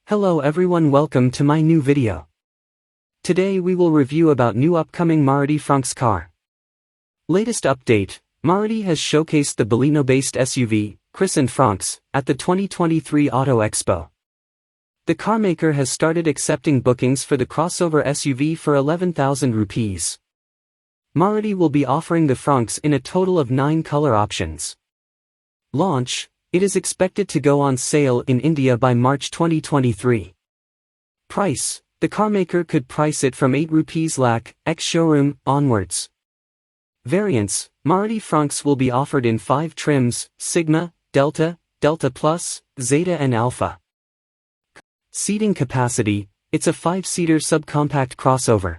Hello everyone, welcome to my new video. Today we will review about new upcoming Maruti fronx car. Latest update, Maruti has showcased the Baleno-based SUV, christened fronx, at the 2023 Auto Expo. The carmaker has started accepting bookings for the crossover SUV for 11,000 rupees. Maruti will be offering the fronx in a total of 9 color options. Launch, it is expected to go on sale in India by March 2023. Price, the carmaker could price it from 8 rupees lakh, ex-showroom, onwards. Variants, Maruti fronx will be offered in 5 trims, Sigma, Delta, Delta Plus, Zeta and Alpha. Seating capacity, it's a 5-seater subcompact crossover.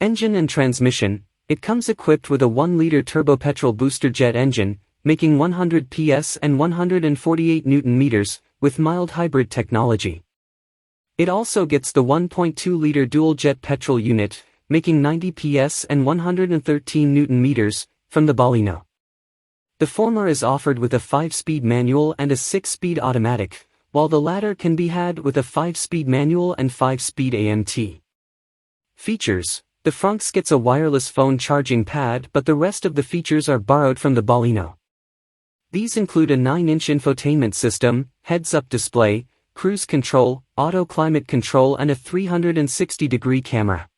Engine and transmission, it comes equipped with a 1-liter turbo petrol booster jet engine, making 100 PS and 148 Nm, with mild hybrid technology. It also gets the 1.2-liter dual-jet petrol unit, making 90 PS and 113 Nm, from the Baleno. The former is offered with a 5-speed manual and a 6-speed automatic, while the latter can be had with a 5-speed manual and 5-speed AMT. Features, the fronx gets a wireless phone charging pad, but the rest of the features are borrowed from the Baleno. These include a 9-inch infotainment system, heads-up display, cruise control, auto climate control and a 360-degree camera.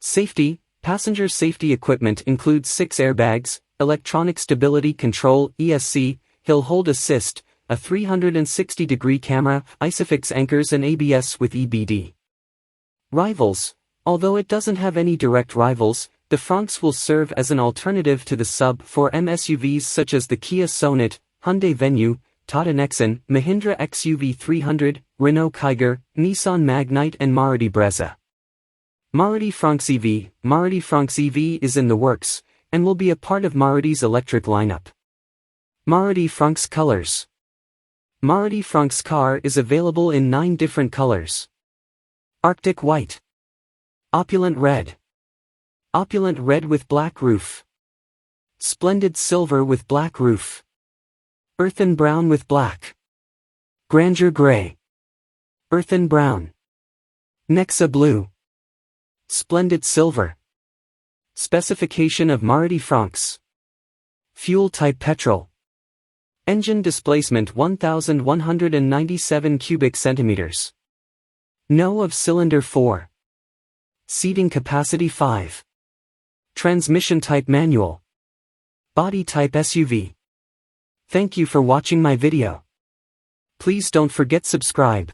Safety, passenger safety equipment includes 6 airbags, electronic stability control, ESC, hill hold assist, a 360-degree camera, ISOFIX anchors and ABS with EBD. Rivals, although it doesn't have any direct rivals, the fronx will serve as an alternative to the sub-4M SUVs such as the Kia Sonet, Hyundai Venue, Tata Nexon, Mahindra XUV 300, Renault Kiger, Nissan Magnite and Maruti Brezza. Maruti fronx EV is in the works, and will be a part of Maruti's electric lineup. Maruti fronx colors. Maruti fronx car is available in 9 different colors. Arctic white. Opulent red. Opulent red with black roof. Splendid silver with black roof. Earthen brown with black. Grandeur gray. Earthen brown. Nexa blue. Splendid silver. Specification of Maruti fronx. Fuel type petrol. Engine displacement 1,197 cubic centimeters. No of cylinder 4. Seating capacity 5. Transmission type manual. Body type SUV. Thank you for watching my video. Please don't forget subscribe.